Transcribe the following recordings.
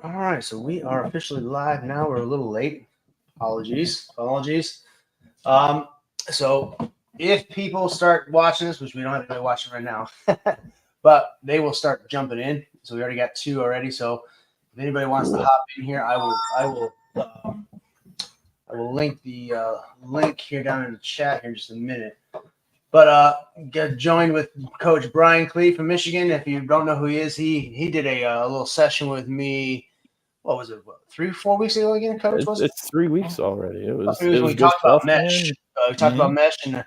All right, so we are officially live now. We're a little late. Apologies. Um, so if people start watching this, which we don't have anybody watching right now, but they will start jumping in. So we already got two already. So if anybody wants to hop in here, I will link the link here down in the chat here in just a minute. But get joined with Coach Brian Clee from Michigan. If you don't know who he is, he did a little session with me. What was it? 3-4 weeks ago again, Coach? It's 3 weeks already. It was we good talked about stuff, mesh. man. We talked about mesh and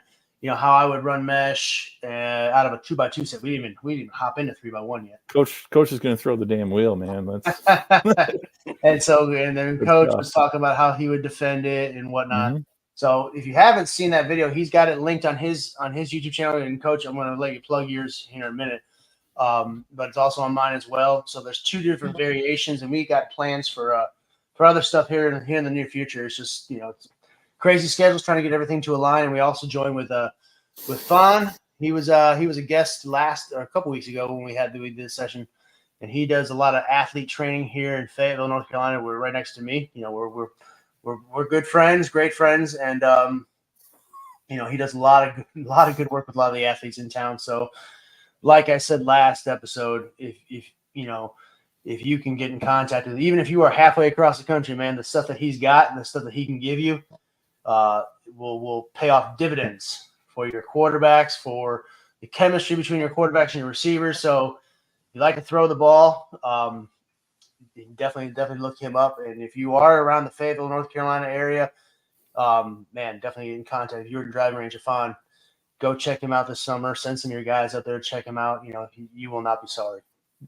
how I would run mesh out of a 2x2 set. We didn't even hop into 3x1 yet. Coach is going to throw the damn wheel, man. Let's. and then Coach was talking about how he would defend it and whatnot. Mm-hmm. So if you haven't seen that video, he's got it linked on his YouTube channel. And Coach, I'm going to let you plug yours here in a minute. But it's also on mine as well. So there's two different variations, and we got plans for other stuff here in the near future. It's just it's crazy schedules trying to get everything to align. And we also joined with Fawn. He was a guest a couple weeks ago when we did this session, and he does a lot of athlete training here in Fayetteville, North Carolina. We're right next to me. We're good friends, great friends, and he does a lot of good work with a lot of the athletes in town. So, like I said last episode, if you can get in contact with, even if you are halfway across the country, man, the stuff that he's got and the stuff that he can give you will pay off dividends for your quarterbacks, for the chemistry between your quarterbacks and your receivers. So, if you like to throw the ball, you can definitely look him up. And if you are around the Fayetteville, North Carolina area, man, definitely get in contact. If you're in driving range of Fawn, go check him out this summer. Send some of your guys out there to check him out. You will not be sorry.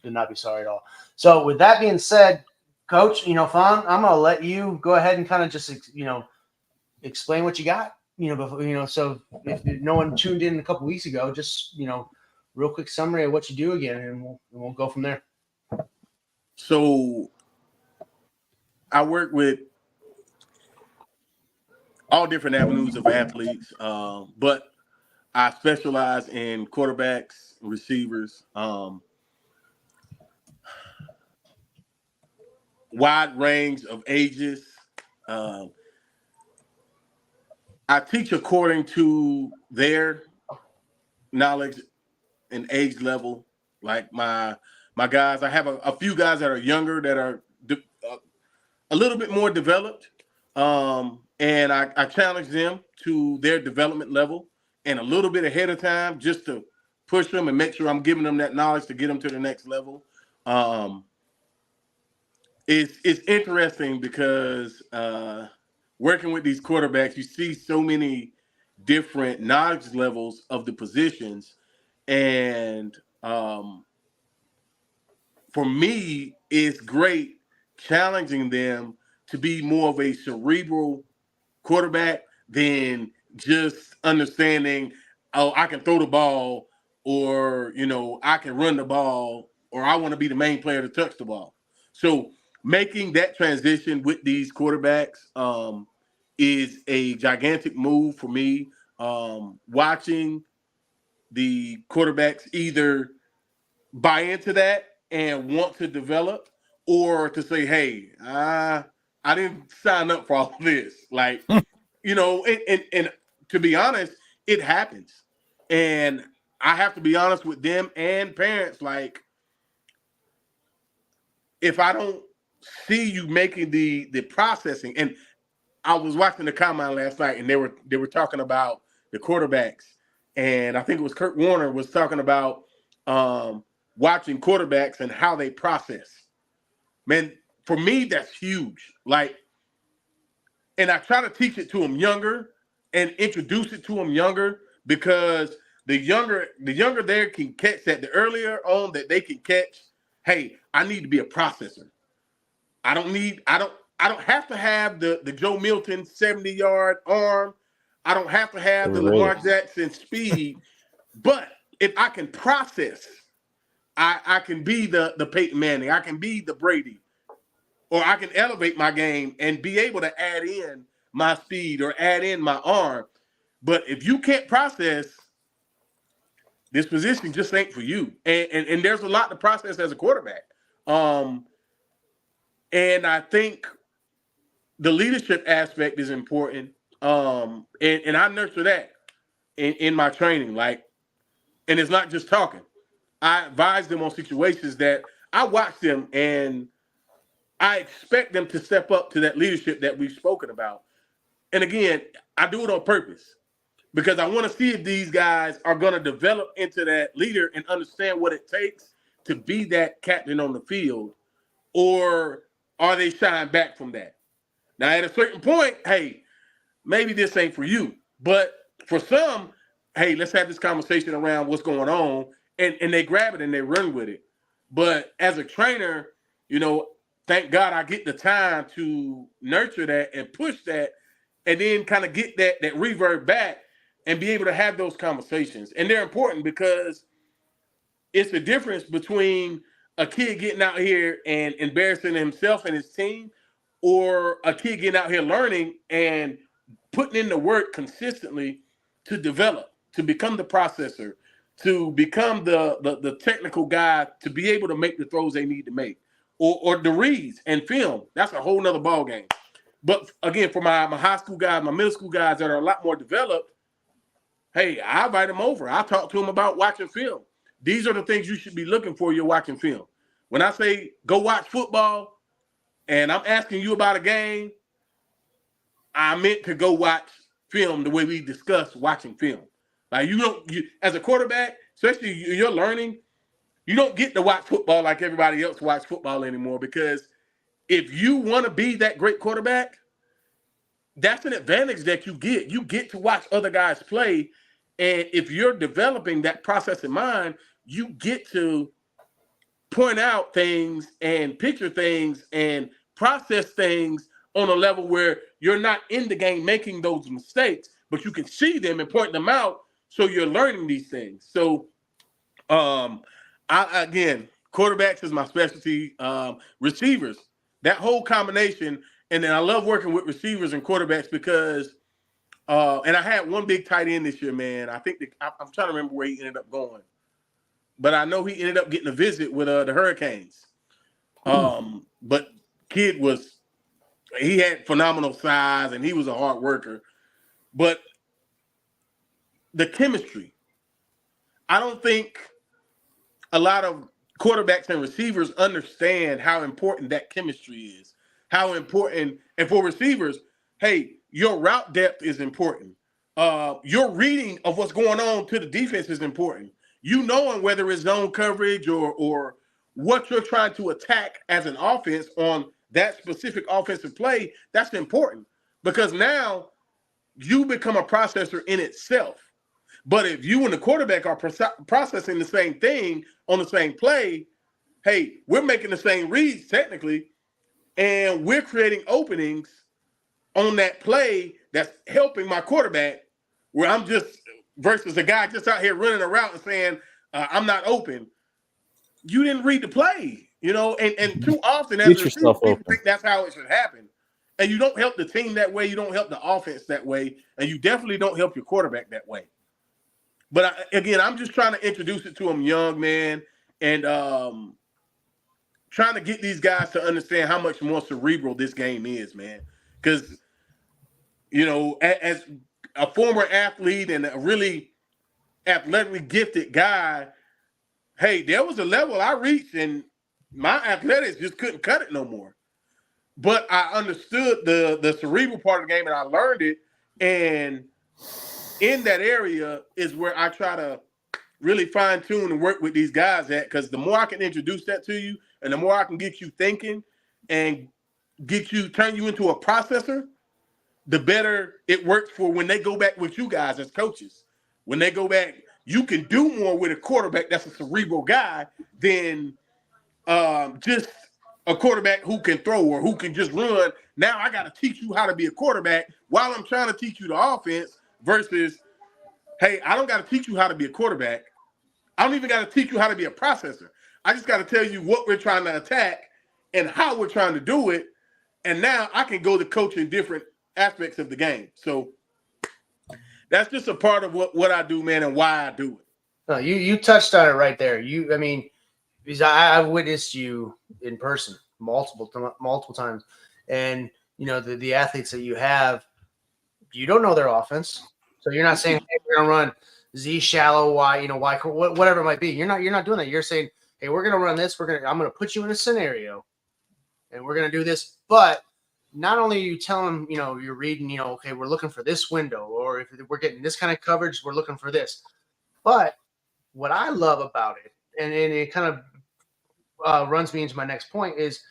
Do not be sorry at all. So with that being said, Coach, Fawn, I'm gonna let you go ahead and kind of just explain what you got. Before, so if no one tuned in a couple weeks ago, just real quick summary of what you do again, and we'll go from there. So I work with all different avenues of athletes, but I specialize in quarterbacks, receivers, wide range of ages. I teach according to their knowledge and age level. Like my guys, I have a few guys that are younger that are a little bit more developed, and I challenge them to their development level and a little bit ahead of time just to push them and make sure I'm giving them that knowledge to get them to the next level. It's interesting because working with these quarterbacks, you see so many different knowledge levels of the positions. And for me, it's great challenging them to be more of a cerebral quarterback than just understanding, oh, I can throw the ball, or, I can run the ball, or I want to be the main player to touch the ball. So making that transition with these quarterbacks is a gigantic move for me. Watching the quarterbacks either buy into that and want to develop, or to say, hey, I didn't sign up for all this. Like, and to be honest, it happens. And I have to be honest with them and parents. Like, if I don't see you making the processing, and I was watching the combine last night, and they were talking about the quarterbacks, and I think it was Kurt Warner was talking about watching quarterbacks and how they process. Man, for me, that's huge. Like, and I try to teach it to them younger and introduce it to them younger, because the younger they can catch that, the earlier on that they can catch, hey, I need to be a processor. I don't have to have the Joe Milton 70-yard arm. I don't have to have the Lamar Jackson speed. But if I can process, I can be the Peyton Manning. I can be the Brady. Or I can elevate my game and be able to add in my speed or add in my arm. But if you can't process, this position just ain't for you. And there's a lot to process as a quarterback. And I think the leadership aspect is important. And I nurture that in my training. Like, and it's not just talking. I advise them on situations that I watch them and I expect them to step up to that leadership that we've spoken about. And again, I do it on purpose because I want to see if these guys are going to develop into that leader and understand what it takes to be that captain on the field, or are they shying back from that? Now, at a certain point, hey, maybe this ain't for you. But for some, hey, let's have this conversation around what's going on, and they grab it and they run with it. But as a trainer, you know, thank God I get the time to nurture that and push that, and then kind of get that reverb back and be able to have those conversations. And they're important because it's the difference between a kid getting out here and embarrassing himself and his team, or a kid getting out here learning and putting in the work consistently to develop, to become the processor, to become the technical guy, to be able to make the throws they need to make, or the reads and film. That's a whole nother ball game. But again, for my high school guys, my middle school guys that are a lot more developed, hey, I invite them over. I talk to them about watching film. These are the things you should be looking for. You're watching film. When I say go watch football and I'm asking you about a game, I meant to go watch film the way we discuss watching film. Like, you as a quarterback, especially you're learning, you don't get to watch football like everybody else watch football anymore, because if you want to be that great quarterback, that's an advantage that you get. You get to watch other guys play. And if you're developing that process in mind, you get to point out things and picture things and process things on a level where you're not in the game making those mistakes, but you can see them and point them out. So you're learning these things. So, again, quarterbacks is my specialty. Receivers, that whole combination. And then I love working with receivers and quarterbacks because, and I had one big tight end this year, man. I think I'm trying to remember where he ended up going, but I know he ended up getting a visit with the Hurricanes. But kid he had phenomenal size and he was a hard worker. But the chemistry, I don't think a lot of quarterbacks and receivers understand how important that chemistry is. How important, and for receivers, hey, your route depth is important. Your reading of what's going on to the defense is important. You knowing whether it's zone coverage or what you're trying to attack as an offense on that specific offensive play, that's important, because now you become a processor in itself. But if you and the quarterback are processing the same thing on the same play, hey, we're making the same reads technically, and we're creating openings on that play that's helping my quarterback, where I'm just, versus a guy just out here running a route and saying, I'm not open. You didn't read the play, and too often as a receiver, people think that's how it should happen. And you don't help the team that way. You don't help the offense that way. And you definitely don't help your quarterback that way. But again, I'm just trying to introduce it to them young, man, and trying to get these guys to understand how much more cerebral this game is, man. Because, as a former athlete and a really athletically gifted guy, hey, there was a level I reached and my athletics just couldn't cut it no more. But I understood the cerebral part of the game and I learned it. And in that area is where I try to really fine tune and work with these guys at, because the more I can introduce that to you and the more I can get you thinking and turn you into a processor, the better it works for when they go back with you guys as coaches. When they go back, you can do more with a quarterback that's a cerebral guy than just a quarterback who can throw or who can just run. Now I got to teach you how to be a quarterback while I'm trying to teach you the offense, versus, hey, I don't got to teach you how to be a quarterback. I don't even got to teach you how to be a processor. I just got to tell you what we're trying to attack and how we're trying to do it. And now I can go to coaching different aspects of the game. So that's just a part of what I do, man, and why I do it. No, you touched on it right there. Because I've witnessed you in person multiple times. And, the athletes that you have, you don't know their offense. So you're not saying, hey, we're going to run Z shallow, Y, Y, whatever it might be. You're not doing that. You're saying, hey, we're going to run this. I'm going to put you in a scenario and we're going to do this. But not only are you telling them, you're reading, okay, we're looking for this window, or if we're getting this kind of coverage, we're looking for this. But what I love about it, and it kind of runs me into my next point, is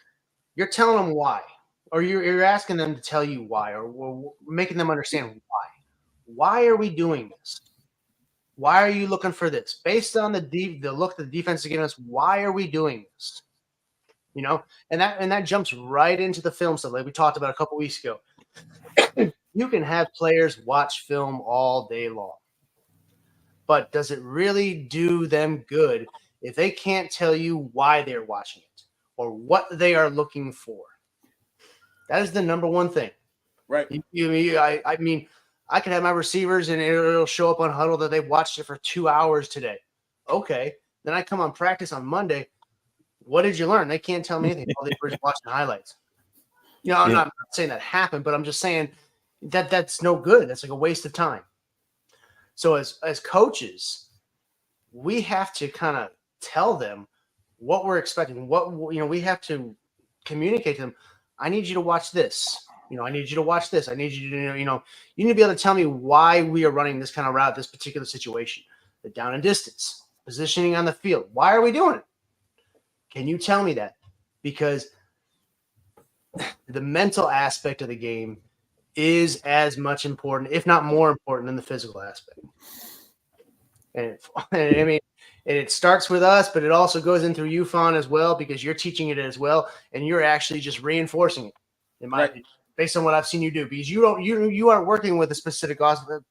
you're telling them why, or you're asking them to tell you why, or making them understand why. Why are we doing this? Why are you looking for this? Based on the look that the defense is giving us, why are we doing this? And that jumps right into the film stuff, like we talked about a couple weeks ago. You can have players watch film all day long, but does it really do them good if they can't tell you why they're watching it or what they are looking for? That is the number one thing. Right. I mean, I could have my receivers and it'll show up on Huddle that they watched it for 2 hours today. Okay. Then I come on practice on Monday. What did you learn? They can't tell me anything. All they were just watching highlights. I'm not saying that happened, but I'm just saying that's no good. That's like a waste of time. So as coaches, we have to kind of tell them what we're expecting. We have to communicate to them. I need you to watch this. I need you to watch this. I need you to, you need to be able to tell me why we are running this kind of route, this particular situation, the down and distance, positioning on the field. Why are we doing it? Can you tell me that? Because the mental aspect of the game is as much important, if not more important, than the physical aspect. And it starts with us, but it also goes in through you, Fawn, as well, because you're teaching it as well, and you're actually just reinforcing it, in my opinion, based on what I've seen you do. Because you aren't working with a specific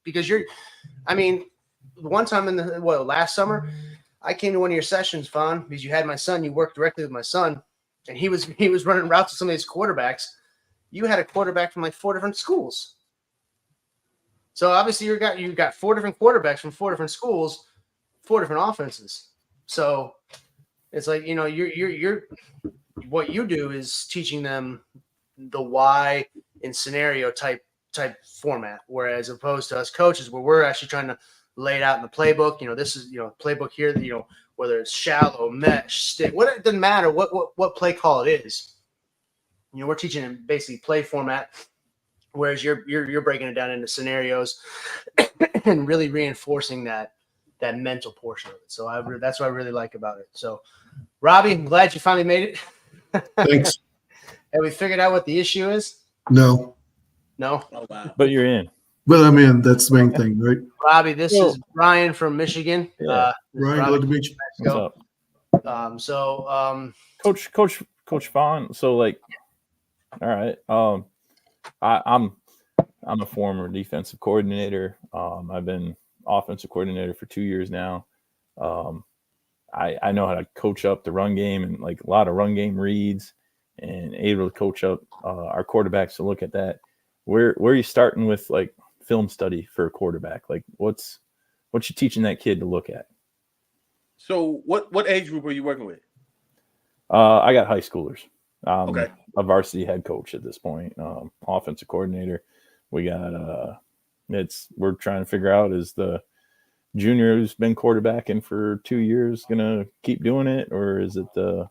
because one time last summer, I came to one of your sessions, Fawn, because you had my son. You worked directly with my son, and he was running routes with some of these quarterbacks. You had a quarterback from like 4 different schools. So obviously you got 4 different quarterbacks from 4 different schools, 4 different offenses. So it's like, you're what you do is teaching them the why in scenario type format, whereas opposed to us coaches where we're actually trying to lay it out in the playbook. This is playbook here, whether it's shallow, mesh, stick, it doesn't matter what play call it is. We're teaching them basically play format, whereas you're breaking it down into scenarios and really reinforcing that mental portion of it. So that's what I really like about it. So, Robbie, I'm glad you finally made it. Thanks. Have we figured out what the issue is? No. No? Oh, wow. But you're in. Well, I'm in. That's the main thing, right? Robbie, this is Ryan from Michigan. Yeah. Ryan, glad to meet you. What's up? Coach Vaughn. So all right. I'm a former defensive coordinator. I've been offensive coordinator for 2 years now. I know how to coach up the run game and a lot of run game reads, and able to coach up our quarterbacks to look at that. Where are you starting with film study for a quarterback? What's you teaching that kid to look at? So what age group are you working with? I got high schoolers. Okay. A varsity head coach at this point, offensive coordinator. We got we're trying to figure out, is the junior who's been quarterbacking for 2 years gonna keep doing it, or is it the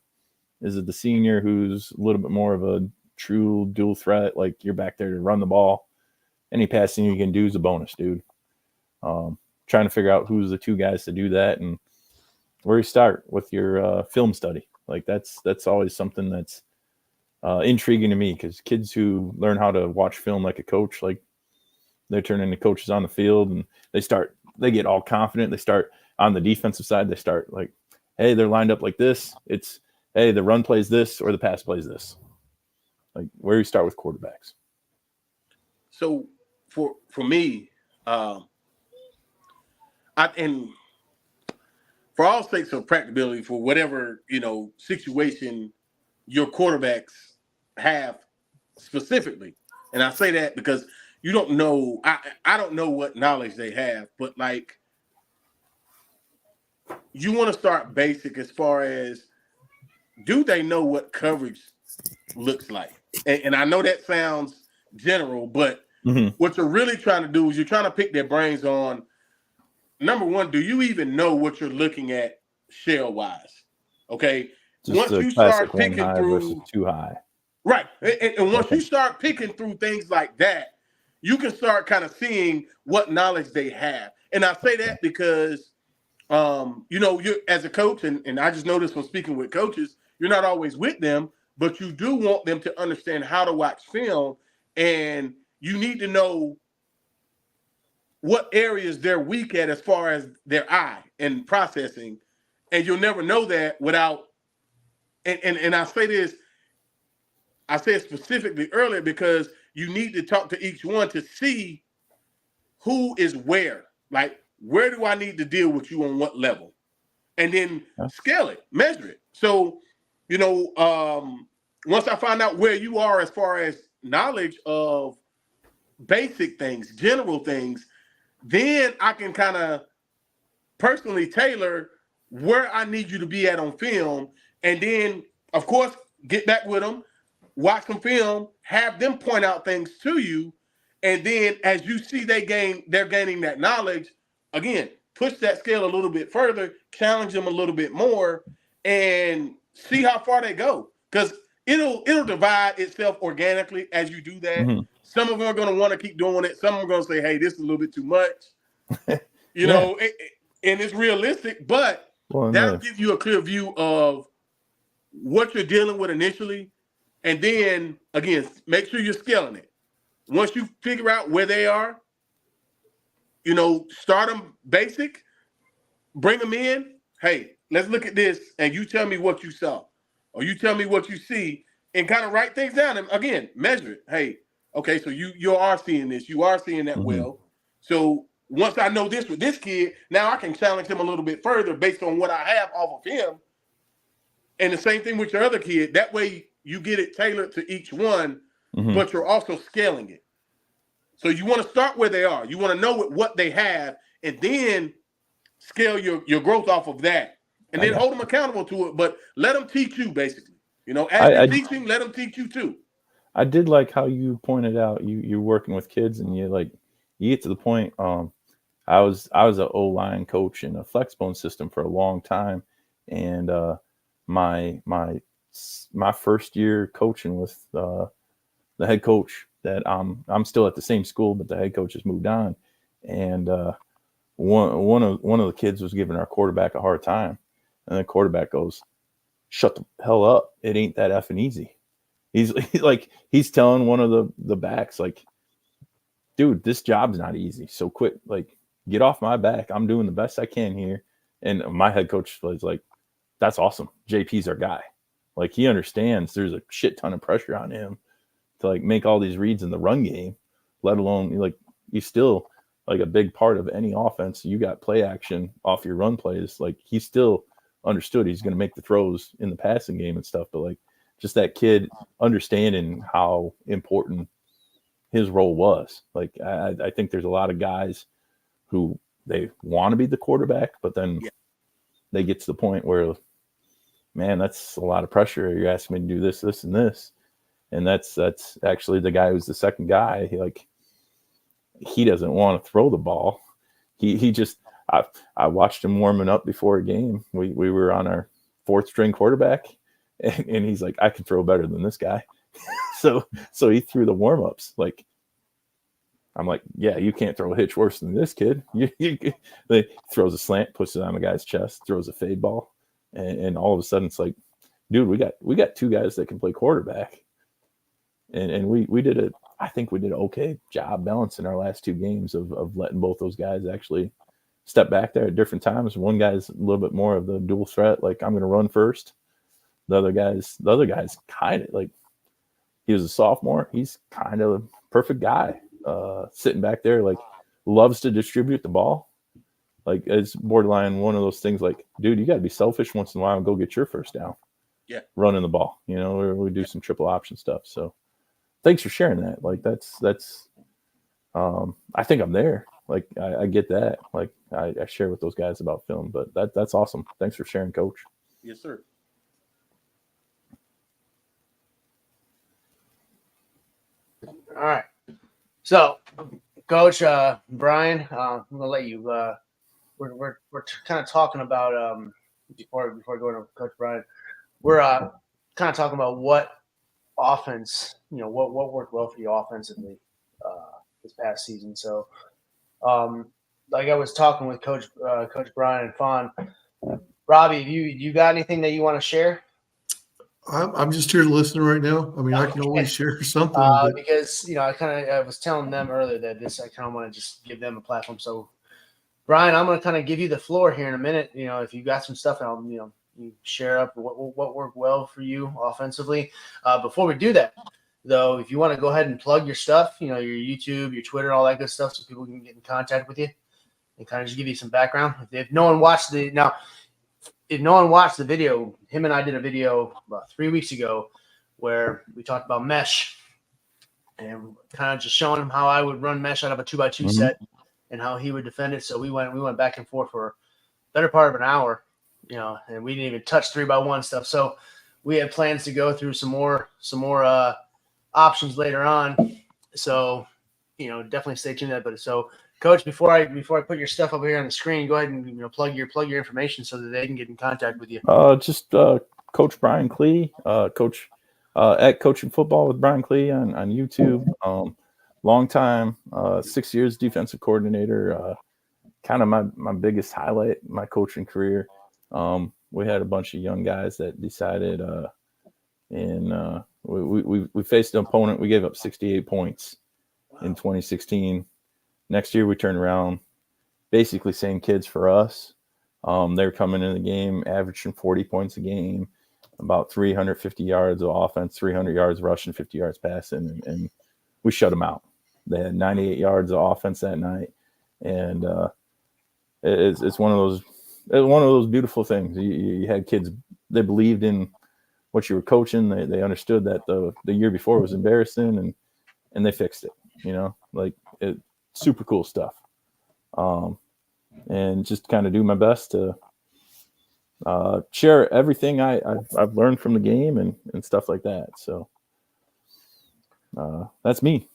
senior who's a little bit more of a true dual threat, you're back there to run the ball. Any passing you can do is a bonus, dude. Trying to figure out who's the 2 guys to do that, and where you start with your film study. That's always something that's intriguing to me, because kids who learn how to watch film like a coach, they're turning into coaches on the field, and they get all confident. They start on the defensive side. They start hey, they're lined up like this. It's, hey, the run plays this or the pass plays this. Where do you start with quarterbacks? So for me, and for all sakes of practicability, for whatever situation your quarterbacks have specifically, and I say that because you don't know, I don't know what knowledge they have, but you want to start basic as far as, do they know what coverage looks like. And I know that sounds general, but Mhm. what you're really trying to do is you're trying to pick their brains on, number one, do you even know what you're looking at shell wise? Okay. Just Once the you classic start one picking high versus through, too high. right. And once Okay. you start picking through things like that, you can start kind of seeing what knowledge they have. And I say that because, you're as a coach, and I just noticed when speaking with coaches, you're not always with them, but you do want them to understand how to watch film, and you need to know what areas they're weak at as far as their eye and processing. And you'll never know that without, and I say this, I said specifically earlier because you need to talk to each one to see who is where. Like, where do I need to deal with you on what level? And then scale it, measure it. So, once I find out where you are as far as knowledge of basic things, general things, then I can kind of personally tailor where I need you to be at on film. And then, of course, get back with them, watch some film, have them point out things to you. And then as you see they're gaining that knowledge, again, push that scale a little bit further, challenge them a little bit more, and see how far they go. Because it'll divide itself organically as you do that. Mhm. Some of them are going to want to keep doing it. Some are going to say, hey, this is a little bit too much. And it's realistic, but that'll give you a clear view of what you're dealing with initially. And then, again, make sure you're scaling it. Once you figure out where they are, start them basic, bring them in. Hey, let's look at this, and you tell me what you saw, or you tell me what you see, and kind of write things down. And again, measure it. Hey, okay, so you are seeing this, you are seeing that well. So once I know this with this kid, now I can challenge him a little bit further based on what I have off of him. And the same thing with your other kid. That way you get it tailored to each one, but you're also scaling it. So you want to start where they are. You want to know what they have, and then scale your growth off of that. And then hold them accountable to it, but let them teach you, basically. As you're teaching, let them teach you too. I did like how you pointed out you're working with kids, and you get to the point. I was an O-line coach in a flexbone system for a long time, and my first year coaching with the head coach that I'm still at the same school, but the head coach has moved on, and one of the kids was giving our quarterback a hard time, and the quarterback goes, "Shut the hell up! It ain't that effing easy." He's telling one of the backs, like, "Dude, this job's not easy. So quit, get off my back. I'm doing the best I can here." And my head coach was like, "That's awesome. JP's our guy. Like, he understands there's a shit ton of pressure on him to make all these reads in the run game, let alone he's still a big part of any offense. You got play action off your run plays. He still understood he's going to make the throws in the passing game and stuff, but just that kid understanding how important his role was. I think there's a lot of guys who they want to be the quarterback, but then they get to the point where, man, that's a lot of pressure. You're asking me to do this, this, and this. And that's actually the guy who's the second guy. He doesn't want to throw the ball. He just, I watched him warming up before a game. We were on our fourth string quarterback, and he's like, "I can throw better than this guy." so he threw the warm-ups. I'm like, "Yeah, you can't throw a hitch worse than this kid." They throws a slant, puts it on the guy's chest, throws a fade ball, and all of a sudden it's like, dude, we got two guys that can play quarterback. And we did I think we did an okay job balancing our last two games of letting both those guys actually step back there at different times. One guy's a little bit more of the dual threat, I'm going to run first. The other guy's kind of he was a sophomore. He's kind of a perfect guy, sitting back there, loves to distribute the ball. It's borderline one of those things dude, you got to be selfish once in a while and go get your first down. Yeah. Running the ball, we do some triple option stuff. So thanks for sharing that. That's I think I'm there. I get that. I share with those guys about film, but that's awesome. Thanks for sharing, Coach. Yes, sir. right. So, Coach Brian, I'm gonna let you. We're kind of talking about before going to Coach Brian. We're kind of talking about what offense, what worked well for you offensively this past season. So, like I was talking with Coach Brian and Fawn. Robbie, you got anything that you want to share? I'm just here to listen right now. I mean, I can always share something, but Because I was telling them earlier that I kind of want to just give them a platform. So, Brian, I'm going to kind of give you the floor here in a minute. If you got some stuff, and I'll you share up what worked well for you offensively. Before we do that, though, if you want to go ahead and plug your stuff, your YouTube, your Twitter, all that good stuff, so people can get in contact with you and kind of just give you some background. If no one watched if no one watched the video, him and I did a video about 3 weeks ago where we talked about mesh and kind of just showing him how I would run mesh out of a 2x2 set and how he would defend it. So we went back and forth for a better part of an hour, and we didn't even touch 3x1 stuff. So we had plans to go through some more options later on. So, definitely stay tuned to that. But so, Coach, before I put your stuff up here on the screen, go ahead and plug your information so that they can get in contact with you. Just Coach Brian Klee, Coach at Coaching Football with Brian Klee on YouTube. Long time, 6 years defensive coordinator. Kind of my biggest highlight in my coaching career. We had a bunch of young guys that decided, and we faced an opponent. We gave up 68 points in 2016. Next year we turned around, basically same kids for us. They were coming in the game, averaging 40 points a game, about 350 yards of offense, 300 yards rushing, 50 yards passing, and we shut them out. They had 98 yards of offense that night, and it's one of those beautiful things. You had kids, they believed in what you were coaching. They understood that the year before was embarrassing, and they fixed it. Super cool stuff. And just kind of do my best to share everything I've learned from the game and stuff like that. So that's me.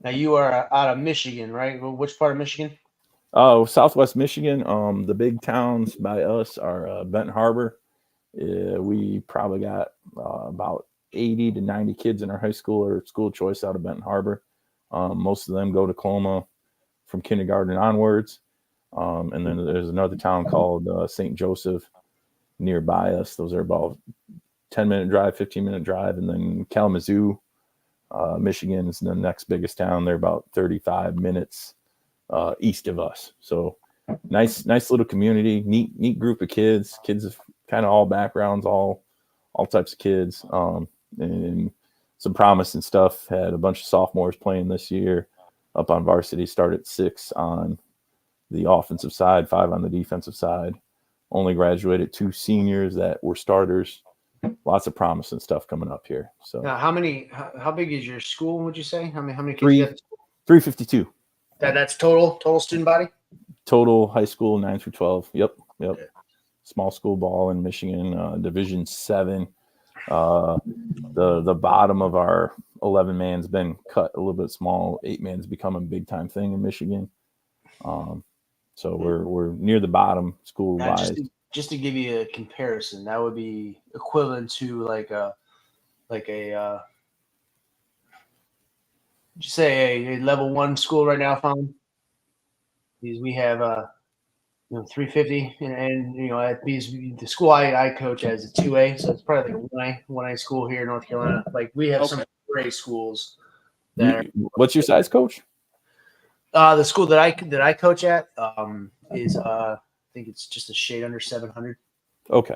Now you are out of Michigan, right? Which part of Michigan? Oh, Southwest Michigan. The big towns by us are Benton Harbor. We probably got about 80 to 90 kids in our high school or school choice out of Benton Harbor. Most of them go to Coloma from kindergarten onwards. And then there's another town called St. Joseph nearby us. Those are about 10-minute drive, 15-minute drive. And then Kalamazoo, Michigan is the next biggest town. They're about 35 minutes east of us. So nice little community, neat group of kids of kind of all backgrounds, all types of kids. And some promising stuff. Had a bunch of sophomores playing this year up on varsity. Started 6 on the offensive side, 5 on the defensive side. Only graduated 2 seniors that were starters. Lots of promising stuff coming up here. So now, how big is your school? Would you say how many kids? 352. That's total student body. Total high school 9 through 12. Yep. Okay. Small school ball in Michigan, Division 7. The bottom of our 11-man's been cut a little bit small. 8-man's become a big time thing in Michigan. So we're near the bottom school wise. Just to give you a comparison, that would be equivalent to just say a level 1 school right now. Fine, because we have 350, and at the school I coach as a 2A, so it's probably like a 1A school here in North Carolina. Like we have some 4A schools. What's your size, Coach? The school that I coach at is I think it's just a shade under 700. Okay.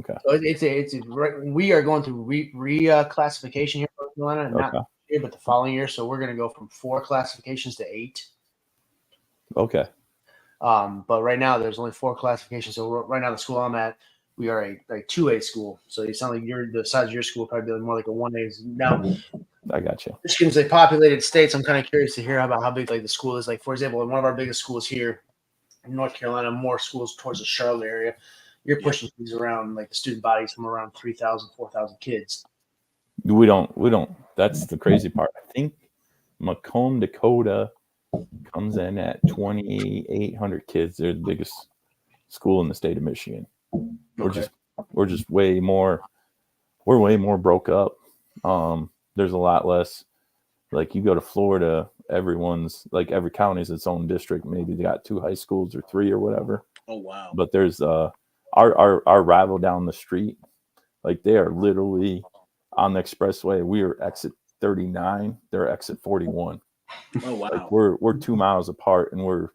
So we are going through reclassification here in North Carolina, not this year, but the following year. So we're going to go from 4 classifications to 8. Okay. But right now there's only 4 classifications. So right now the school I'm at, we are a 2A school. So you sound like the size of your school probably be more like a 1A. Now, I got you. Michigan's a populated state, so I'm kind of curious to hear about how big the school is. Like for example, in one of our biggest schools here in North Carolina, more schools towards the Charlotte area, you're pushing things around the student bodies from around 3,000, 4,000 kids. We don't. That's the crazy part. I think Macomb, Dakota comes in at 2,800 kids. They're the biggest school in the state of Michigan. We're just way more broke up. There's a lot less. Like you go to Florida, everyone's like every county is its own district. Maybe they got 2 high schools or 3 or whatever. Oh wow! But there's our rival down the street. Like they are literally on the expressway. We are exit 39. They're exit 41. Oh wow! Like we're 2 miles apart, and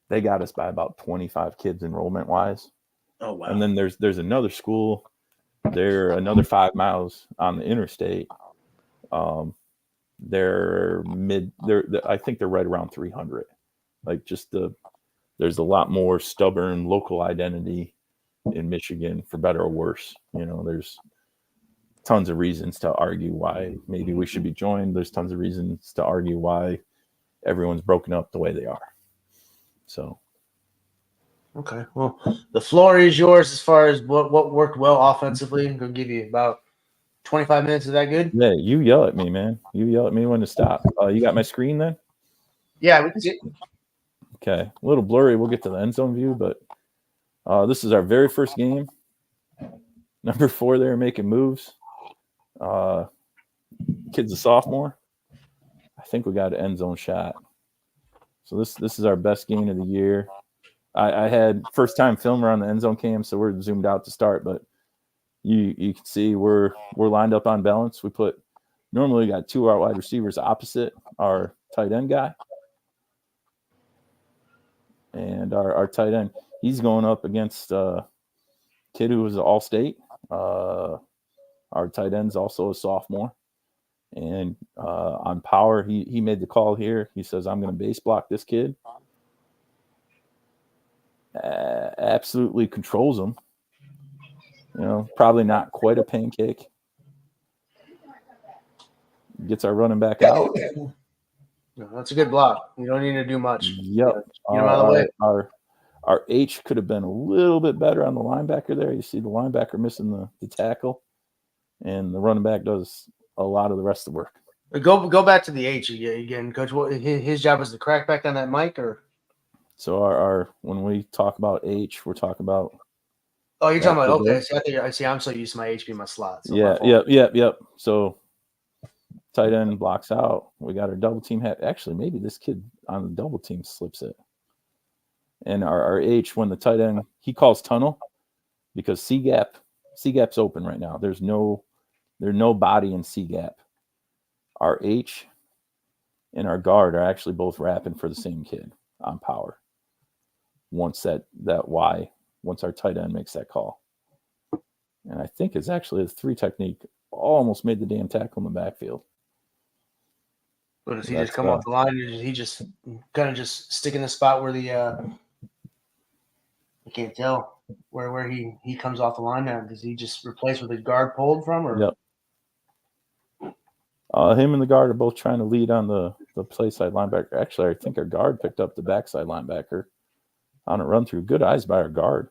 they got us by about 25 kids enrollment wise. Oh wow! And then there's another school. They're another 5 miles on the interstate. I think they're right around 300. Like there's a lot more stubborn local identity in Michigan, for better or worse. There's tons of reasons to argue why maybe we should be joined. There's tons of reasons to argue why everyone's broken up the way they are. So. Okay. Well, the floor is yours as far as what worked well offensively. I'm going to give you about 25 minutes. Is that good? Yeah, you yell at me, man. You yell at me when to stop. You got my screen then? Yeah, we can see it. Okay. A little blurry. We'll get to the end zone view, but this is our very first game. Number 4 there making moves. Kid's a sophomore. I think we got an end zone shot. So this is our best game of the year. I had first time filmer on the end zone cam, so we're zoomed out to start, but you can see we're lined up on balance. Normally we got 2 out wide receivers opposite our tight end guy. And our tight end, he's going up against a kid who was an all-state. Our tight end's also a sophomore. And on power, he made the call here. He says, I'm going to base block this kid. Absolutely controls him. Probably not quite a pancake. Gets our running back out. No, that's a good block. You don't need to do much. Yep. Get him out of the way. Our H could have been a little bit better on the linebacker there. You see the linebacker missing the tackle, and the running back does a lot of the rest of the work. Go back to the H again, Coach. What his job is to crack back on that mic, or? So our when we talk about H, we're talking about. Oh, you're talking about okay. I see. I'm so used to my H being my slot. So Yep. So tight end blocks out. We got our double team hat. Actually, maybe this kid on the double team slips it. And our H, when the tight end, he calls tunnel because C gap's open right now. There's no body in C gap. Our H and our guard are actually both wrapping for the same kid on power. Once once our tight end makes that call. And I think it's actually a 3 technique, almost made the damn tackle in the backfield. But does he just come off the line? Or he just kind of just stick in the spot where the I can't tell where he comes off the line now. Does he just replace where the guard pulled from? Or? Yep. Him and the guard are both trying to lead on the play side linebacker. Actually, I think our guard picked up the backside linebacker on a run through. Good eyes by our guard.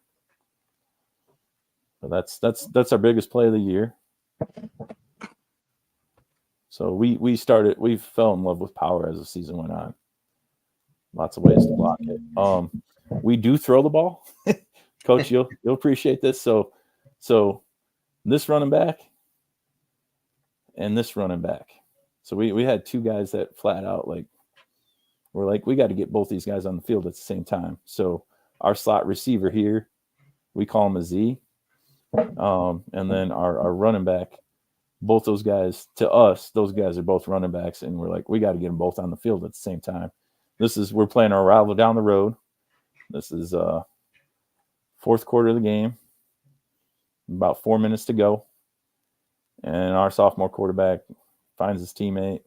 But that's our biggest play of the year. So we fell in love with power as the season went on. Lots of ways to block it. We do throw the ball. Coach, you'll appreciate this. So this running back and this running back. So we had 2 guys that flat out we're like, we got to get both these guys on the field at the same time. So our slot receiver here, we call him a Z. And then our running back, both those guys, to us, those guys are both running backs, and we're like, we got to get them both on the field at the same time. We're playing our rival down the road. This is 4th quarter of the game, about 4 minutes to go. And our sophomore quarterback finds his teammate.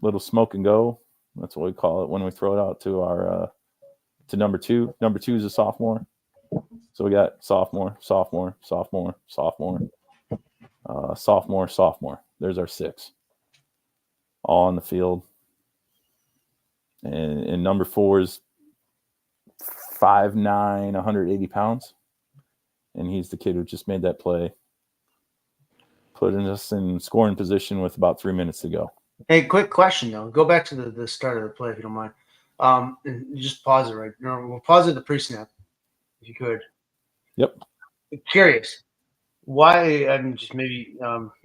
Little smoke and go. That's what we call it when we throw it out to our to number 2. Number 2 is a sophomore. So we got sophomore, sophomore, sophomore, sophomore, sophomore, sophomore. There's our 6. All on the field. And number 4 is 5'9", 180 pounds. And he's the kid who just made that play. putting us in scoring position with about 3 minutes to go. Hey, quick question though. Go back to the start of the play if you don't mind. And just pause it right. No, we'll pause it the pre-snap if you could. Yep. Curious. Why? I mean, just maybe.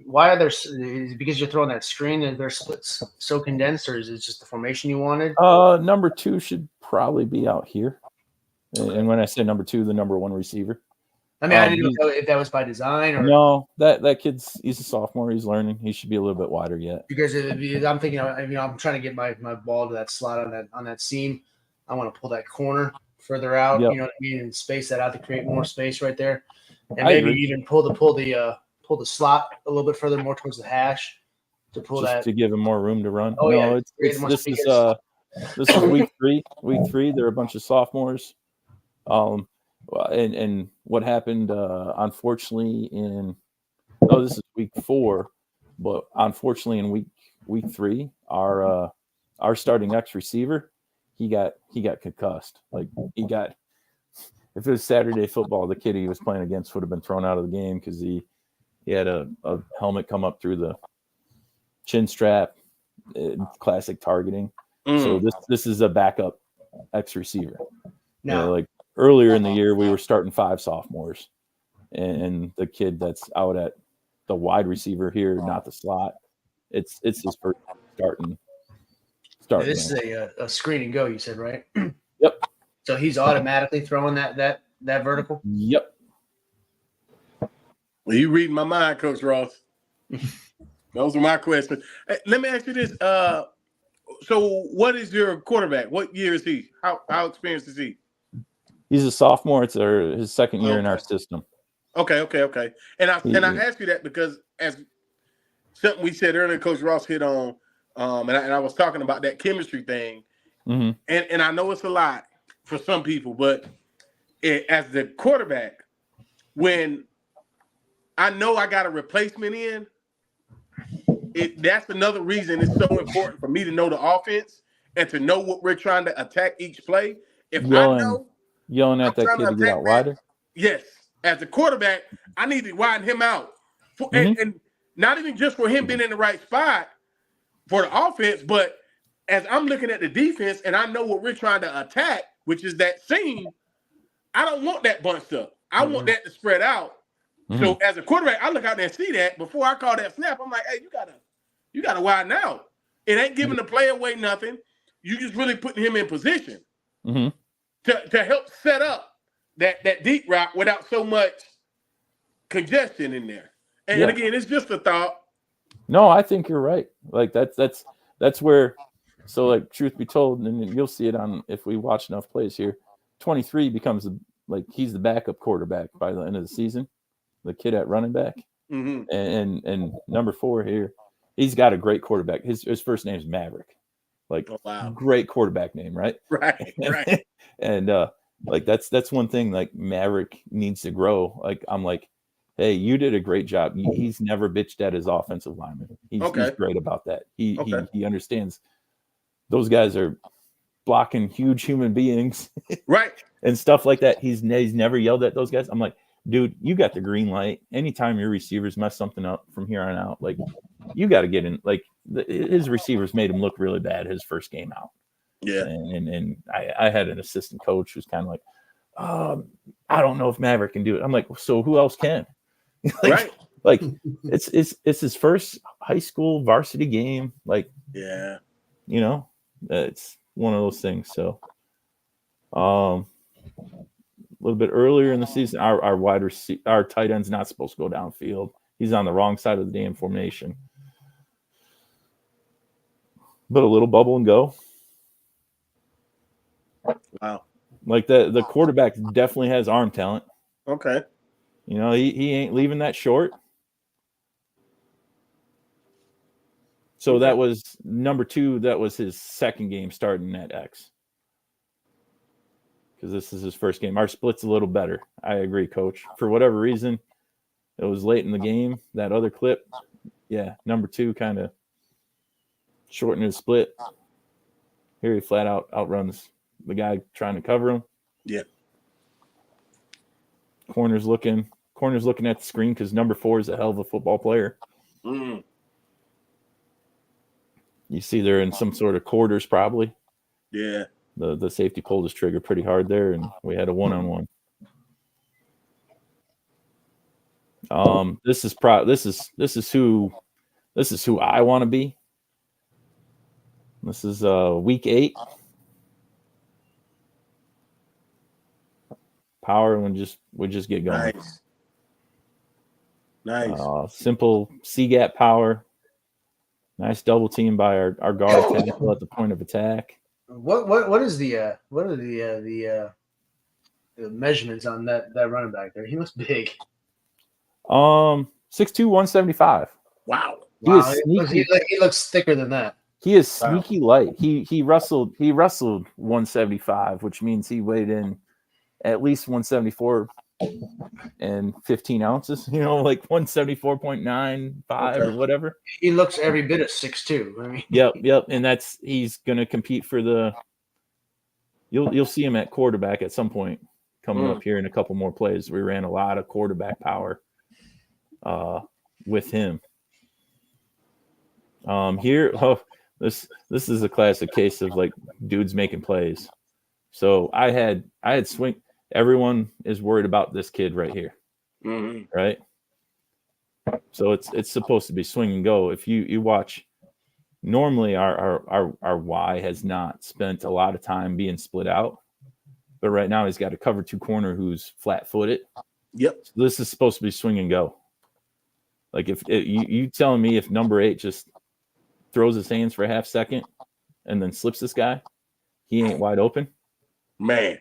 Why are there? Is it because you're throwing that screen and their splits so condensed, or is it just the formation you wanted? Number 2 should probably be out here. And when I say number 2, the number 1 receiver. I mean, I didn't know if that was by design or no. That he's a sophomore. He's learning. He should be a little bit wider yet. Because I'm thinking, I'm trying to get my ball to that slot on that seam. I want to pull that corner further out. Yep. You know what I mean, and space that out to create more space right there, and I maybe agree. even pull the slot a little bit further, more towards the hash, to pull Just that to give him more room to run. Oh, yeah. This is week 3. Week 3, they're a bunch of sophomores. And what happened, unfortunately, this is week 4, but unfortunately in week 3, our starting X receiver, he got concussed. Like if it was Saturday football, the kid he was playing against would have been thrown out of the game because he had a helmet come up through the chin strap, classic targeting. So this is a backup X receiver. now. Like earlier in the year, we were starting 5 sophomores, and the kid that's out at the wide receiver here, not the slot, it's his first starting. This is a screen and go. You said, right? Yep. So he's automatically throwing that vertical. Yep. Well, you reading my mind, Coach Ross. Those are my questions. Hey, let me ask you this. So what is your quarterback? What year is he? How experienced is he? He's a sophomore. It's his second year in our system. Okay. And I ask you that because as something we said earlier, Coach Ross hit on, and I was talking about that chemistry thing, and I know it's a lot for some people, but as the quarterback, when I know I got a replacement in, that's another reason it's so important for me to know the offense and to know what we're trying to attack each play. If I know yelling at that kid to get out wider. Yes, as a quarterback, I need to widen him out, and not even just for him being in the right spot for the offense, but as I'm looking at the defense and I know what we're trying to attack, which is that seam, I don't want that bunched up. I want that to spread out. So as a quarterback, I look out there and see that before I call that snap. I'm like, hey, you gotta widen out. It ain't giving the play away nothing. You just really putting him in position to help set up that deep route without so much congestion in there. And again, it's just a thought. No, I think you're right. Like that's where. So like, truth be told, and you'll see it on if we watch enough plays here. 23 becomes he's the backup quarterback by the end of the season. The kid at running back, and number 4 here, he's got a great quarterback. His first name is Maverick, great quarterback name, right? Right. And that's one thing. Like Maverick needs to grow. Like I'm like, hey, you did a great job. He's never bitched at his offensive lineman. He's great about that. He understands those guys are blocking huge human beings, right, and stuff like that. He's never yelled at those guys. I'm like, dude, you got the green light. Anytime your receivers mess something up from here on out, like you got to get in. Like his receivers made him look really bad his first game out. Yeah, and I had an assistant coach who's kind of like, I don't know if Maverick can do it. I'm like, so who else can? Right. Like it's his first high school varsity game. Like, yeah, it's one of those things. So, a little bit earlier in the season, our tight end's not supposed to go downfield. He's on the wrong side of the damn formation. But a little bubble and go. Wow. Like the quarterback definitely has arm talent. Okay. He ain't leaving that short. So that was number 2. That was his second game starting at X. Because this is his first game. Our split's a little better. I agree, Coach. For whatever reason, it was late in the game. That other clip, number 2 kind of shortened his split. Here he flat out outruns the guy trying to cover him. Yeah. Corner's looking at the screen because number 4 is a hell of a football player. Mm. You see they're in some sort of quarters probably. Yeah. The safety pulled his trigger pretty hard there, and we had a one-on-one. This is who I want to be. This is week 8. Power and we just get going. Nice. Simple C-gap power. Nice double team by our guard tackle at the point of attack. What is the measurements on that running back there? He looks big. 6'2", 175. Wow. He is sneaky. He looks thicker than that. He is sneaky light. He wrestled 175, which means he weighed in at least 174 and 15 ounces, like 174.95 or whatever. He looks every bit of 6'2". I mean, Yep. And he's gonna compete for the you'll see him at quarterback at some point coming up here in a couple more plays. We ran a lot of quarterback power with him. This is a classic case of like dudes making plays. So I had swing. Everyone is worried about this kid right here, right? So it's supposed to be swing and go. If you watch, normally our Y has not spent a lot of time being split out, but right now he's got a cover 2 corner who's flat-footed. Yep. So this is supposed to be swing and go. Like if you telling me if number 8 just throws his hands for a half second and then slips this guy, he ain't wide open, man.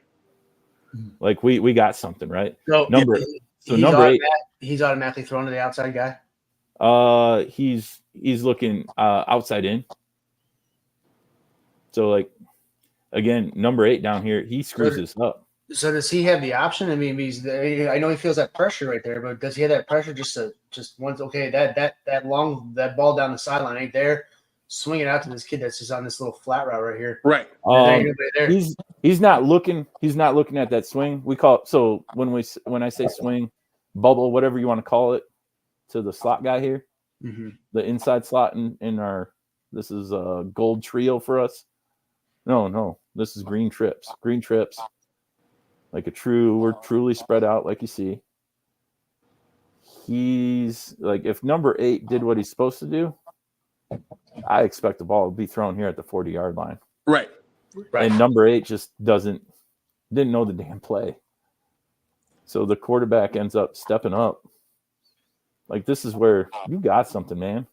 Like we got something, right? Number 8, he's automatically thrown to the outside guy. He's looking outside in. So like again, number 8 down here, he screws this up. So does he have the option? I mean, I know he feels that pressure right there, but does he have that pressure just once? Okay, that ball down the sideline ain't there. Swing it out to this kid that's just on this little flat route right here. Right. He's not looking. He's not looking at that swing. We call it, so when I say swing, bubble, whatever you want to call it, to the slot guy here, the inside slot in our. This is a gold trio for us. No, this is green trips. Green trips. Like we're truly spread out, like you see. He's like, if number 8 did what he's supposed to do, I expect the ball to be thrown here at the 40-yard line. Right. And number 8 just didn't know the damn play. So the quarterback ends up stepping up. Like, this is where you got something, man.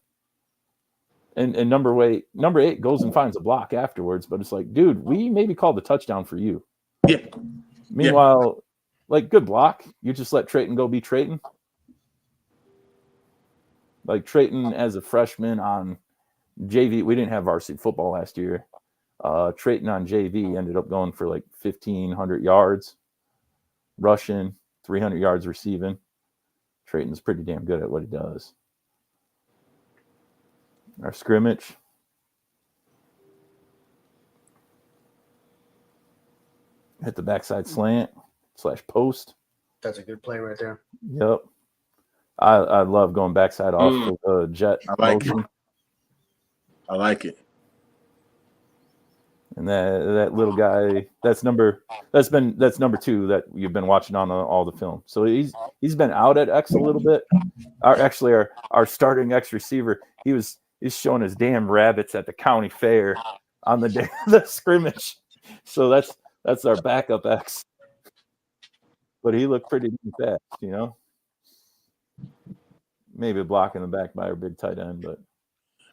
And number 8 goes and finds a block afterwards, but it's like, dude, we maybe called the touchdown for you. Yeah. Meanwhile, like, good block. You just let Trayton go be Trayton. Like, Trayton as a freshman on JV, we didn't have varsity football last year. Trayton on JV ended up going for like 1,500 yards rushing, 300 yards receiving. Trayton's pretty damn good at what he does. Our scrimmage. Hit the backside slant / post. That's a good play right there. Yep. I love going backside off with the jet motion. I like it. And that little guy, that's number 2 that you've been watching on all the film. So he's been out at X a little bit. Our starting X receiver, he's showing his damn rabbits at the county fair on the day of the scrimmage. So that's our backup X. But he looked pretty fast, Maybe a block in the back by our big tight end, but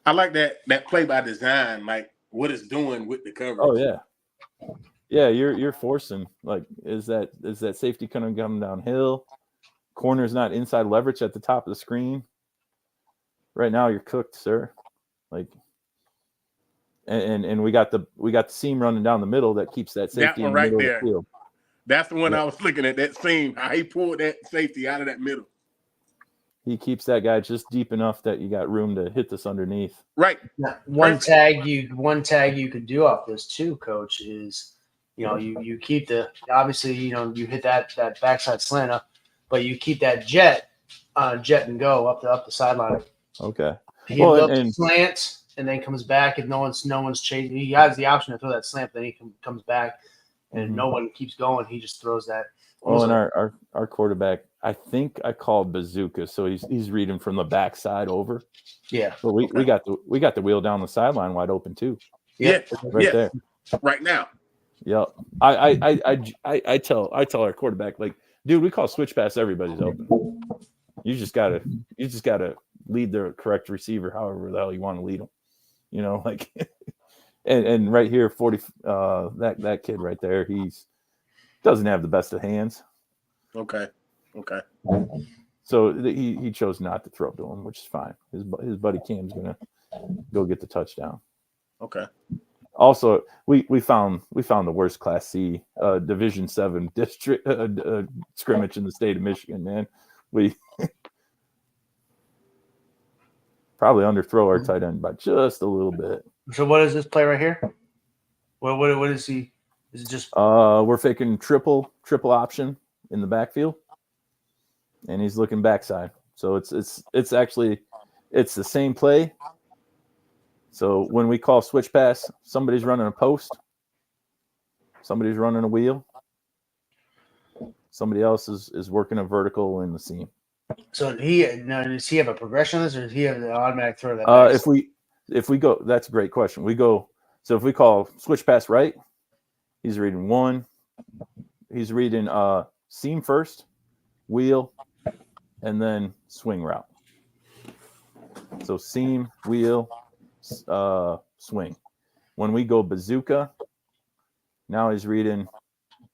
I like that play by design, like what it's doing with the coverage. Oh yeah, you're forcing. Like, is that safety going to come downhill? Corner's not inside leverage at the top of the screen. Right now, you're cooked, sir. Like, and we got the seam running down the middle that keeps that safety that one in the right middle there. of the field. That's the one I was looking at. That seam, how he pulled that safety out of that middle. He keeps that guy just deep enough that you got room to hit this underneath. Right. Now, one tag you could do off this too, Coach, is you keep obviously you hit that backside slant up, but you keep that jet and go up the sideline Okay. He Well, looks and slant and then comes back if no one's chasing. He has the option to throw that slant, then he comes back, and if no one keeps going, he just throws that. Well, and our quarterback, I think I called bazooka, so he's reading from the backside over. Yeah. But we got the wheel down the sideline wide open too. Yep. Yeah. Right there. Right now. Yep. I tell our quarterback, like, dude, we call switch pass, everybody's open. You just gotta lead the correct receiver, however the hell you want to lead them. You know, like, and right here, 40 that kid right there, he's doesn't have the best of hands. Okay. So he chose not to throw to him, which is fine. His buddy Cam's gonna go get the touchdown. Okay. Also, we found the worst Class C Division 7 district scrimmage in the state of Michigan. Man, we probably underthrow our tight end by just a little bit. So what is this play right here? What is he? Is it just? We're faking triple option in the backfield, and he's looking backside. So it's actually the same play. So when we call switch pass, somebody's running a post, somebody's running a wheel, somebody else is working a vertical in the seam. So does he have a progression of this, or does he have the automatic throw that? If we go, that's a great question. We go. So if we call switch pass right, he's reading one. He's reading seam first, wheel, and then swing route. So seam, wheel, swing. When we go bazooka, now he's reading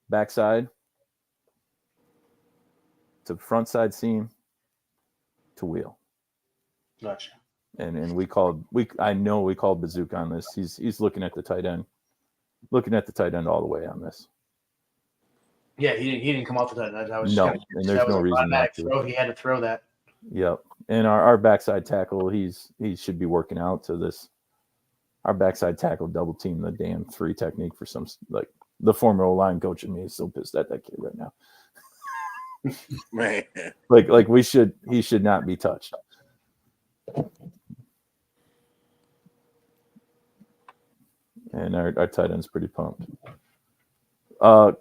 backside to front side seam to wheel. Gotcha. And I know we called bazooka on this. He's looking at the tight end all the way on this. Yeah, he didn't come off the tight end. And there's no reason not to. Throw. He had to throw that. Yep. And our backside tackle, he should be working out to this. Our backside tackle double team the damn 3 technique for some, like, the former O-line coach and me is so pissed at that kid right now. Man. Like he should not be touched. And our tight end's pretty pumped.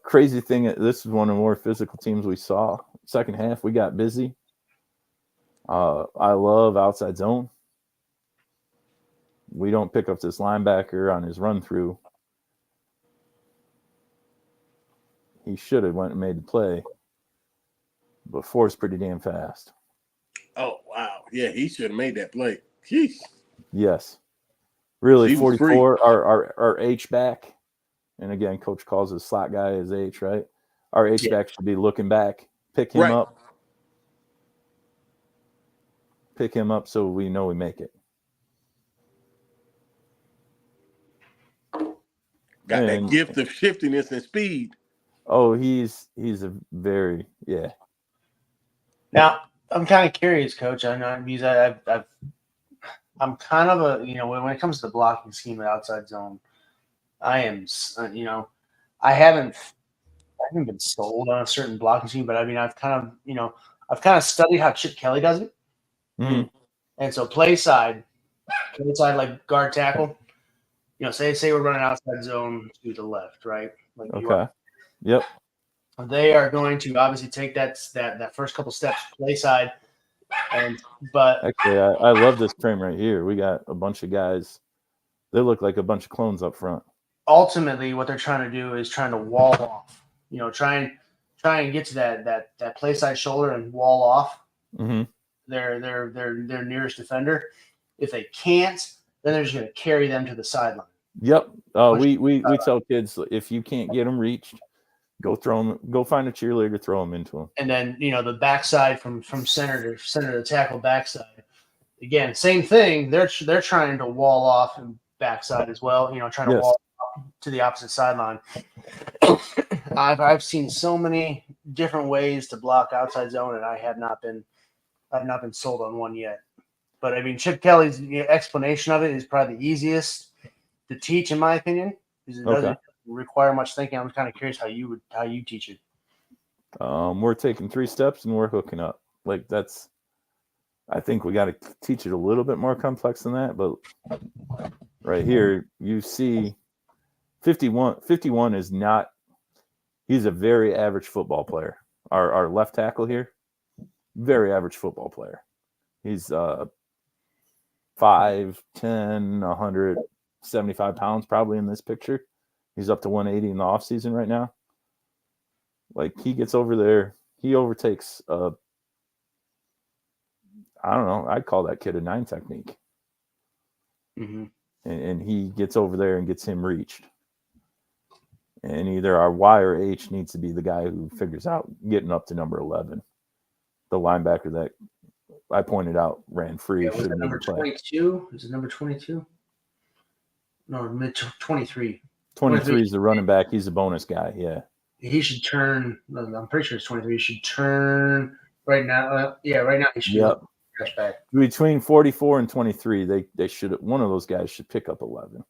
Crazy thing, this is one of the more physical teams we saw. Second half, we got busy. I love outside zone. We don't pick up this linebacker on his run through. He should have went and made the play, but Forrest's pretty damn fast. Oh wow, yeah, he should have made that play. Jeez. Yes, really, 44. Free. Our H back, and again, coach calls his slot guy his H, right? Our H back should be looking back, pick him up, so we know we make it. Got that gift of shiftiness and speed. Oh, he's a very Now I'm kind of curious, Coach. I know because I'm kind of a when it comes to the blocking scheme at outside zone, I am I haven't been sold on a certain blocking scheme, but I mean I've kind of studied how Chip Kelly does it, and so play side like guard tackle. Say we're running outside zone to the left, right? Like okay. Yep. They are going to obviously take that first couple steps play side, but actually, I love this frame right here. We got a bunch of guys. They look like a bunch of clones up front. Ultimately, what they're trying to do is trying to wall off. Try and get to that play side shoulder and wall off their nearest defender. If they can't, then they're just going to carry them to the sideline. Yep. We tell kids, if you can't get them reached, go throw them. Go find a cheerleader, throw them into them. And then the backside from center to tackle backside. Again, same thing. They're trying to wall off and backside as well. Trying to wall off to the opposite sideline. I've seen so many different ways to block outside zone, and I've not been sold on one yet. But I mean, Chip Kelly's explanation of it is probably the easiest to teach, in my opinion, because it doesn't require much thinking. I'm kind of curious how you teach it. We're taking 3 steps and we're hooking up. Like that's I think we got to teach it a little bit more complex than that. But right here, you see 51. 51 is not. He's a very average football player. Our left tackle here, very average football player. He's 5'10", 175 pounds probably in this picture. He's up to 180 in the offseason right now. Like, he gets over there, he overtakes I don't know, I'd call that kid a 9 technique. Mm-hmm. And he gets over there and gets him reached. And either our Y or H needs to be the guy who figures out getting up to number 11. The linebacker that I pointed out ran free. Yeah, was it number 22? Is it number 22? No, mid 23. 23 is the running back. He's a bonus guy. Yeah. He should turn. I'm pretty sure it's 23. He should turn right now. Right now he should. Yep. Back. Between 44 and 23, they should. One of those guys should pick up 11.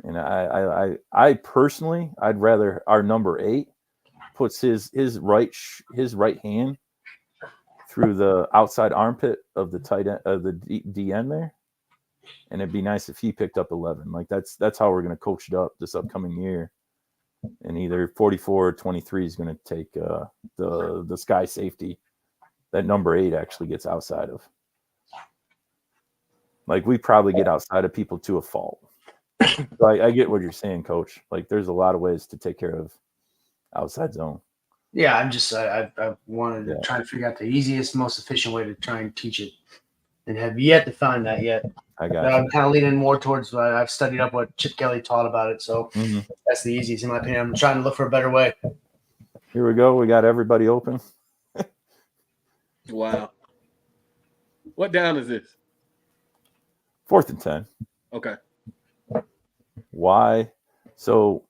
And I personally, I'd rather our number 8 puts his right hand through the outside armpit of the tight end of the DN there, and it'd be nice if he picked up 11. Like that's how we're going to coach it up this upcoming year. And either 44 or 23 is going to take the sky safety that number 8 actually gets outside of. Like, we probably get outside of people to a fault. So I get what you're saying, Coach. Like, there's a lot of ways to take care of outside zone. Yeah, I wanted to try and figure out the easiest, most efficient way to try and teach it, and have yet to find that yet. I'm kind of leaning more towards I've studied up what Chip Kelly taught about it, so that's the easiest in my opinion. I'm trying to look for a better way. Here we go. We got everybody open. Wow. What down is this? 4th and 10. Okay. Why? So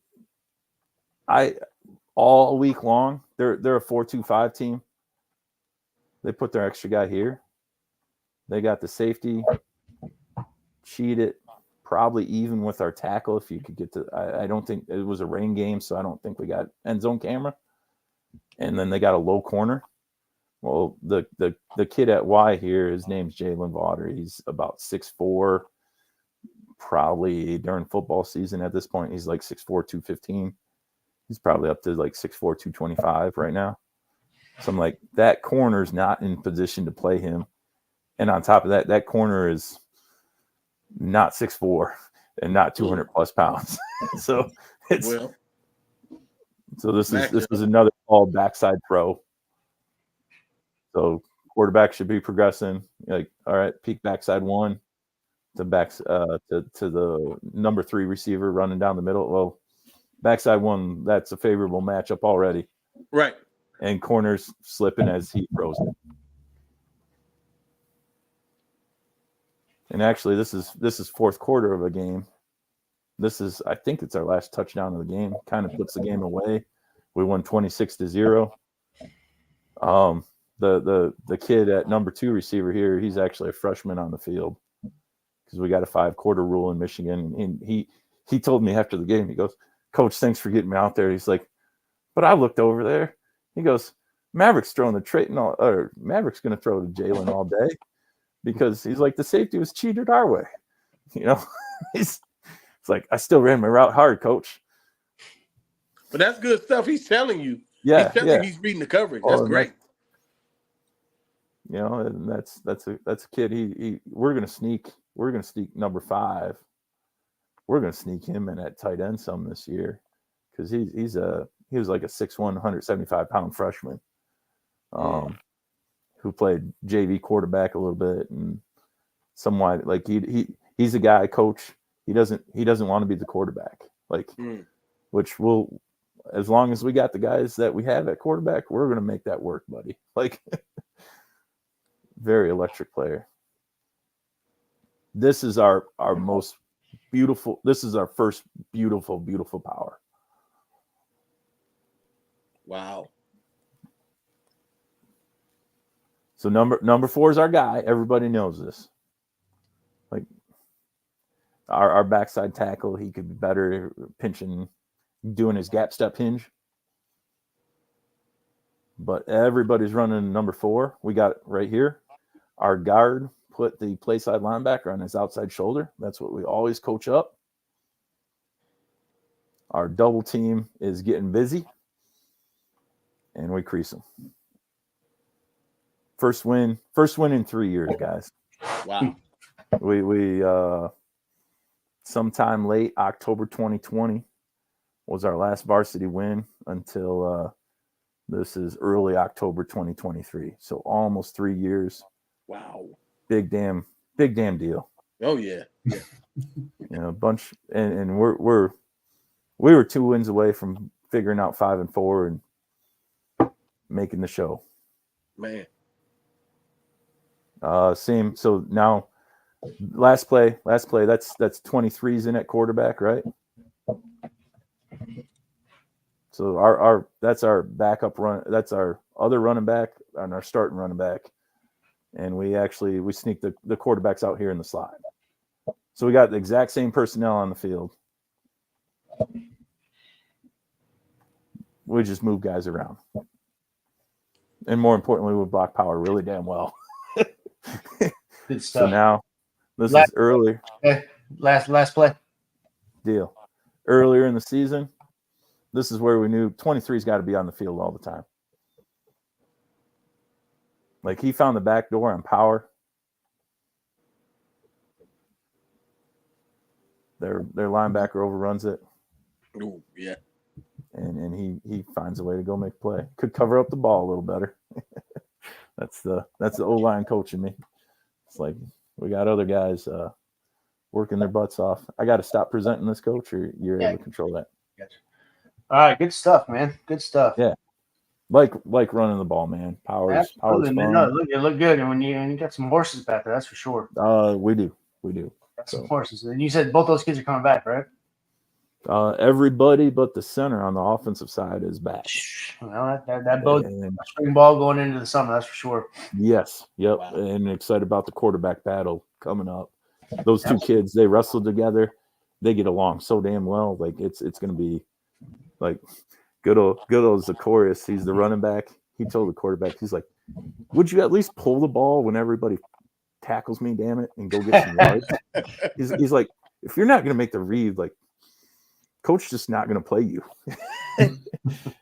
all week long, they're a 4-2-5 team. They put their extra guy here. They got the safety, cheat it, probably even with our tackle if you could get to. I don't think it was a rain game, so I don't think we got end zone camera. And then they got a low corner. Well, the kid at Y here, his name's Jalen Vaughter. He's about 6'4", probably during football season at this point. He's like 6'4", 215. He's probably up to like 6'4", 225 right now. So I'm like, that corner's not in position to play him. And on top of that, that corner is not 6'4" and not 200 plus pounds. So it's so this is another all backside throw. So quarterback should be progressing. Like, all right, peak backside 1 to the number 3 receiver running down the middle. Well, backside 1, that's a favorable matchup already. Right. And corners slipping as he throws it. And actually, this is fourth quarter of a game. I think it's our last touchdown of the game. Kind of puts the game away. We won 26-0. The kid at number 2 receiver here, he's actually a freshman on the field because we got a 5-quarter rule in Michigan. And he told me after the game, he goes, "Coach, thanks for getting me out there." He's like, "But I looked over there." He goes, "Maverick's throwing the trait, or Maverick's going to throw to Jalen all day," because he's like, the safety was cheated our way. You know, it's like, "I still ran my route hard, Coach." But that's good stuff. He's telling you. Yeah, he's telling you he's reading the coverage. That's great. You know, and that's a kid. We're gonna sneak number 5. We're gonna sneak him in at tight end some this year because he was like a 6'1", 175-pound freshman, who played JV quarterback a little bit and somewhat like he's a guy, Coach. He doesn't want to be the quarterback, which will, as long as we got the guys that we have at quarterback, we're gonna make that work, buddy. Like. Very electric player. This is our most beautiful. This is our first beautiful power. Wow. So number 4 is our guy. Everybody knows this. Like our backside tackle, he could be better pinching, doing his gap step hinge. But everybody's running number 4. We got it right here. Our guard put the play side linebacker on his outside shoulder. That's what we always coach up. Our double team is getting busy, and we crease them. First win in 3 years, guys. Wow. We sometime late October 2020 was our last varsity win until this is early October 2023. So almost 3 years. Wow. Big damn deal. Oh yeah. Yeah. A bunch, and we were 2 wins away from figuring out 5-4 and making the show. Man. Same. So now, last play. That's 23's in at quarterback, right? So that's our backup run. That's our other running back and our starting running back, and we sneak the quarterbacks out here in the slot. So we got the exact same personnel on the field. We just move guys around, and more importantly, we block power really damn well. Good stuff. So now, this is early. Okay. Last play. Deal. Earlier in the season, this is where we knew 23's got to be on the field all the time. Like, he found the back door on power. Their linebacker overruns it. Ooh, yeah. And he finds a way to go make a play. Could cover up the ball a little better. That's the O-line coaching me. It's like, we got other guys working their butts off. I got to stop presenting this, coach, or you're able to control that. Gotcha. All right, good stuff, man. Good stuff. Yeah, like running the ball, man. Power's fun. No, you look good, and when you got some horses back there, that's for sure. We do. Got some horses, and you said both those kids are coming back, right? Everybody but the center on the offensive side is back. Well, that bodes spring ball going into the summer, that's for sure. Yes, yep, Wow. And excited about the quarterback battle coming up. Those two kids, they wrestle together. They get along so damn well. Like, it's going to be like good old Zacharias. He's the running back. He told the quarterback, he's like, "Would you at least pull the ball when everybody tackles me, damn it, and go get some yards?" He's like, "If you're not going to make the read, like, coach just not going to play you."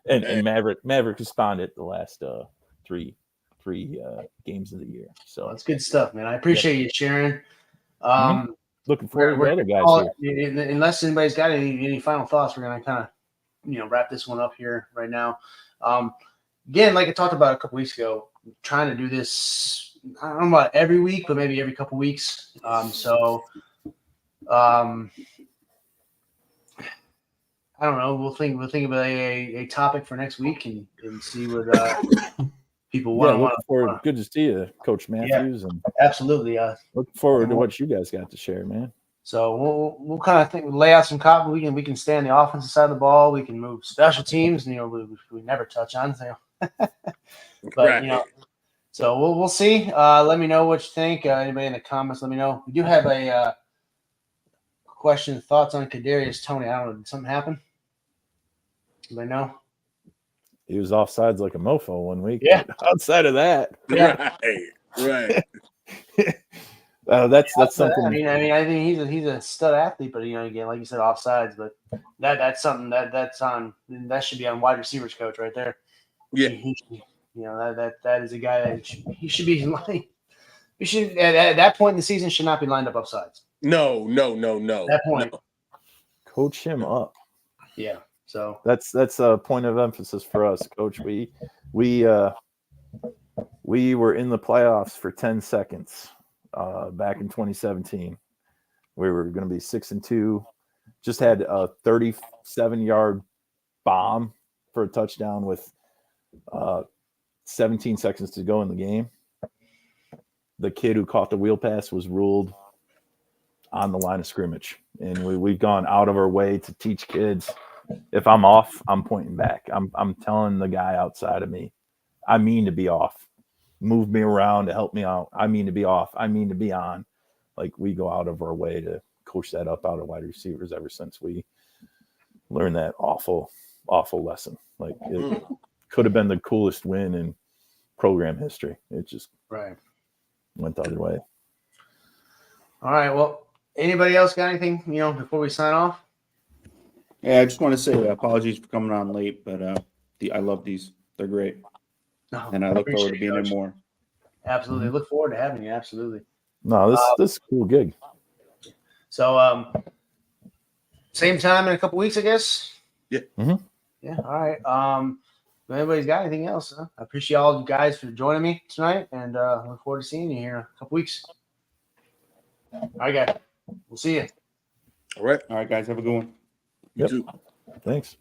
and Maverick responded the last three games of the year. So that's good stuff, man. I appreciate you sharing. Looking forward to the other guys here. Unless anybody's got any final thoughts, we're gonna kind of wrap this one up here right now. Again, like I talked about a couple weeks ago, I'm trying to do this, I don't know about every week, but maybe every couple weeks. I don't know. We'll think about a topic for next week and see what people want. Good to see you, Coach Matthews. Yeah, and absolutely. Looking forward to what you guys got to share, man. So we'll kind of lay out some copy. We can stay on the offensive side of the ball. We can move special teams. We never touch on. But Right. So we'll see. Let me know what you think. Anybody in the comments, let me know. We do have a question, thoughts on Kadarius Toney. I don't know. Did something happen? Anybody know? He was offsides like a mofo 1 week. Yeah. Outside of that, Right. that's something. I think he's a stud athlete, but again, like you said, offsides. But that's something that should be on wide receivers coach right there. Yeah. That is a guy that he should be like. He should at that point in the season should not be lined up offsides. No. At that point, Coach him up. Yeah. So that's a point of emphasis for us, Coach. We were in the playoffs for 10 seconds back in 2017. We were going to be 6-2. Just had a 37-yard bomb for a touchdown with 17 seconds to go in the game. The kid who caught the wheel pass was ruled on the line of scrimmage, and we've gone out of our way to teach kids. If I'm off, I'm pointing back. I'm telling the guy outside of me, I mean to be off. Move me around to help me out. I mean to be off. I mean to be on. Like, we go out of our way to coach that up out of wide receivers ever since we learned that awful lesson. Like, it could have been the coolest win in program history. It just right. went the other way. All right. Well, anybody else got anything, before we sign off? Yeah, I just want to say apologies for coming on late, but I love these. They're great. No, And I look forward to appreciate being it, in Coach. more. Absolutely. Look forward to having you. Absolutely. No, this is a cool gig. So, same time in a couple weeks, I guess. Yeah. Mhm. Yeah. All right. If anybody's got anything else, I appreciate all you guys for joining me tonight, and look forward to seeing you here in a couple weeks. All right, guys. We'll see you. All right. All right, guys, have a good one. You Yep. too. Thanks.